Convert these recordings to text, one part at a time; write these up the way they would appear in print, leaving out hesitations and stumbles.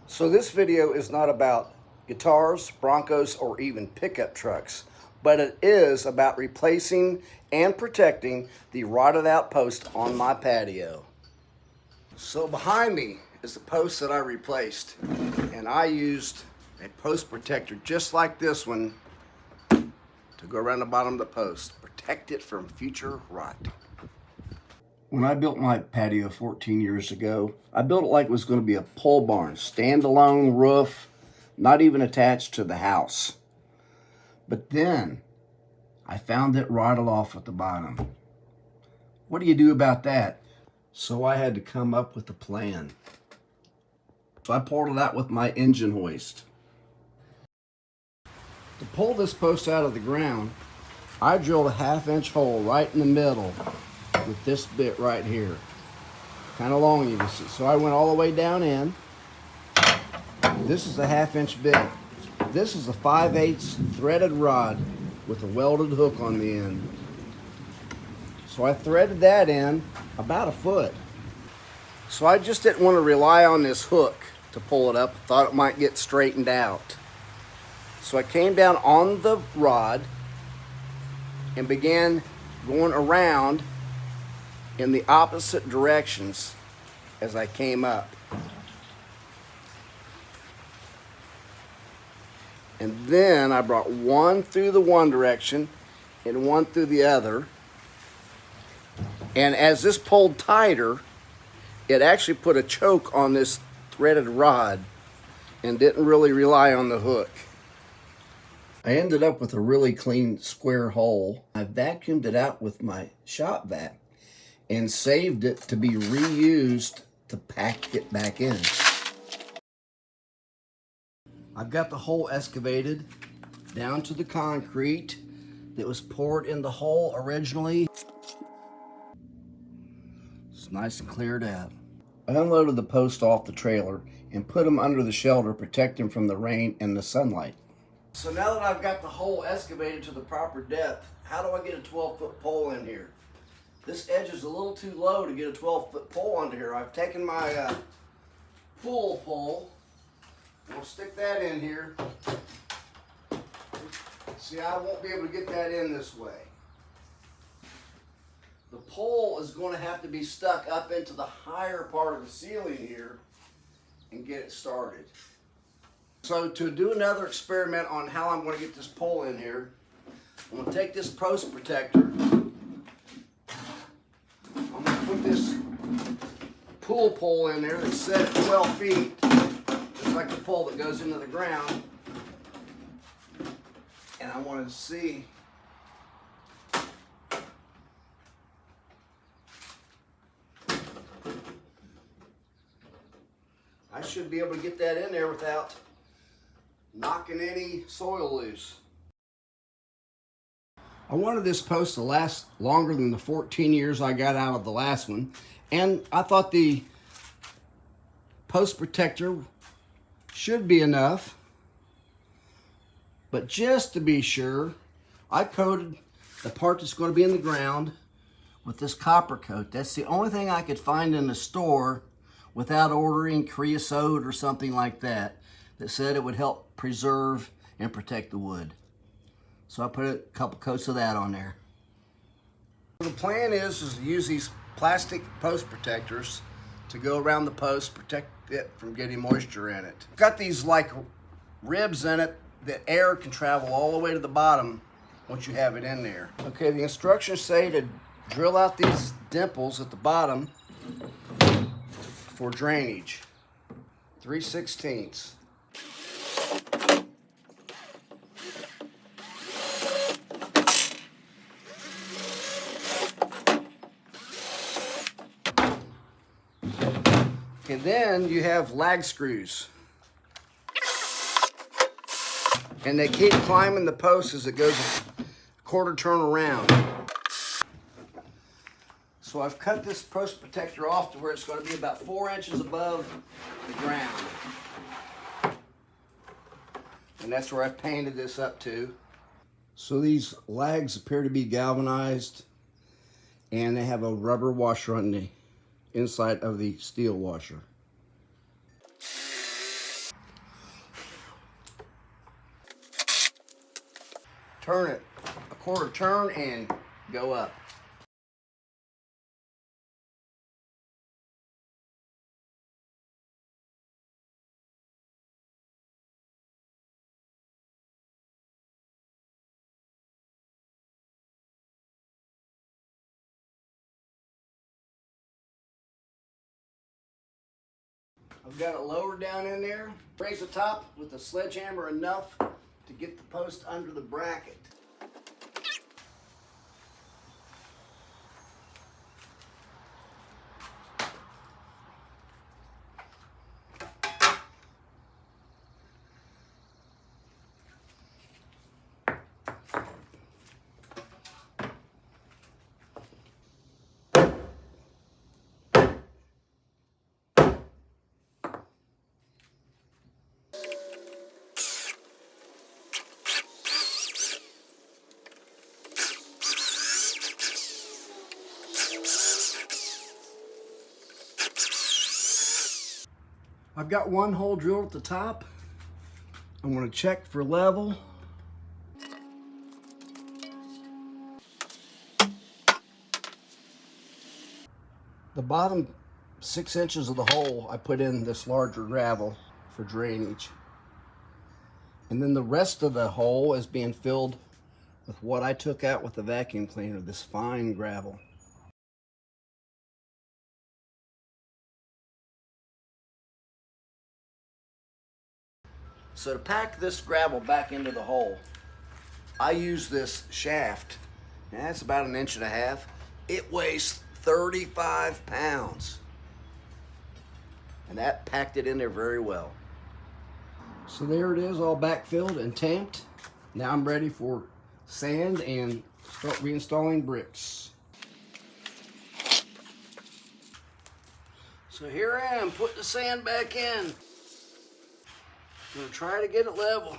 So this video is not about guitars, Broncos, or even pickup trucks, but it is about replacing and protecting the rotted out post on my patio. So behind me is the post that I replaced, and I used a post protector just like this one to go around the bottom of the post, protect it from future rot. When I built my patio 14 years ago, I built it like it was going to be a pole barn, standalone roof, not even attached to the house. But then I found it rotted off at the bottom. What do you do about that? So I had to come up with a plan. So I pulled it out with my engine hoist. To pull this post out of the ground, I drilled a 1/2-inch hole right in the middle with this bit right here. Kind of long, you can see. So I went all the way down in. This is a 1/2-inch bit. This is a 5/8 threaded rod with a welded hook on the end. So I threaded that in about 1 foot. So I just didn't want to rely on this hook to pull it up. I thought it might get straightened out. So I came down on the rod and began going around in the opposite directions as I came up. And then I brought one through the one direction and one through the other. And as this pulled tighter, it actually put a choke on this threaded rod and didn't really rely on the hook. I ended up with a really clean square hole. I vacuumed it out with my shop vac and saved it to be reused to pack it back in. I've got the hole excavated down to the concrete that was poured in the hole originally. It's nice and cleared out. I unloaded the post off the trailer and put them under the shelter, protect them from the rain and the sunlight. So now that I've got the hole excavated to the proper depth, how do I get a 12-foot pole in here? This edge is a little too low to get a 12-foot pole under here. I've taken my pool pole. We'll stick that in here. See, I won't be able to get that in this way. The pole is going to have to be stuck up into the higher part of the ceiling here and get it started. So to do another experiment on how I'm going to get this pole in here, I'm going to take this post protector. I'm going to put this pool pole in there that's set at 12 feet, just like the pole that goes into the ground. And I want to see I should be able to get that in there without knocking any soil loose. I wanted this post to last longer than the 14 years I got out of the last one, and I thought the post protector should be enough, but just to be sure, I coated the part that's going to be in the ground with this copper coat. That's the only thing I could find in the store without ordering creosote or something like that said it would help preserve and protect the wood. So I put a couple coats of that on there. The plan is to use these plastic post protectors to go around the post, protect it from getting moisture in it. Got these like ribs in it that air can travel all the way to the bottom once you have it in there. Okay, the instructions say to drill out these dimples at the bottom for drainage. 3/16. And then you have lag screws. And they keep climbing the post as it goes a quarter turn around. So I've cut this post protector off to where it's going to be about 4 inches above the ground. And that's where I've painted this up to. So these lags appear to be galvanized, and they have a rubber washer on the inside of the steel washer. turn it a quarter turn and go up. I've got it lowered down in there. Raise the top with the sledgehammer enough to get the post under the bracket. I've got one hole drilled at the top. I'm going to check for level. The bottom 6 inches of the hole, I put in this larger gravel for drainage. And then the rest of the hole is being filled with what I took out with the vacuum cleaner, this fine gravel. So to pack this gravel back into the hole, I use this shaft. And that's about 1.5 inches. It weighs 35 pounds. And that packed it in there very well. So there it is, all backfilled and tamped. Now I'm ready for sand and start reinstalling bricks. So here I am, putting the sand back in. I'm gonna try to get it level.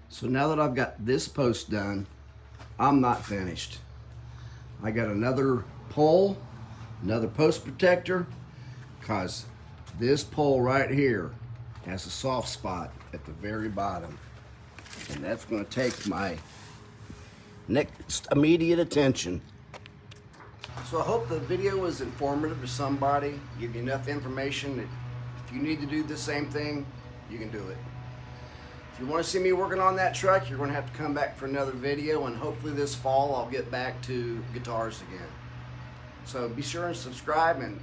So now that I've got this post done, I'm not finished. I got another pole, another post protector, because this pole right here has a soft spot at the very bottom. And that's going to take my next immediate attention. So I hope the video was informative to somebody, give you enough information that if you need to do the same thing, you can do it. If you want to see me working on that truck, you're going to have to come back for another video, and hopefully this fall I'll get back to guitars again. So be sure and subscribe and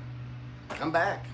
come back.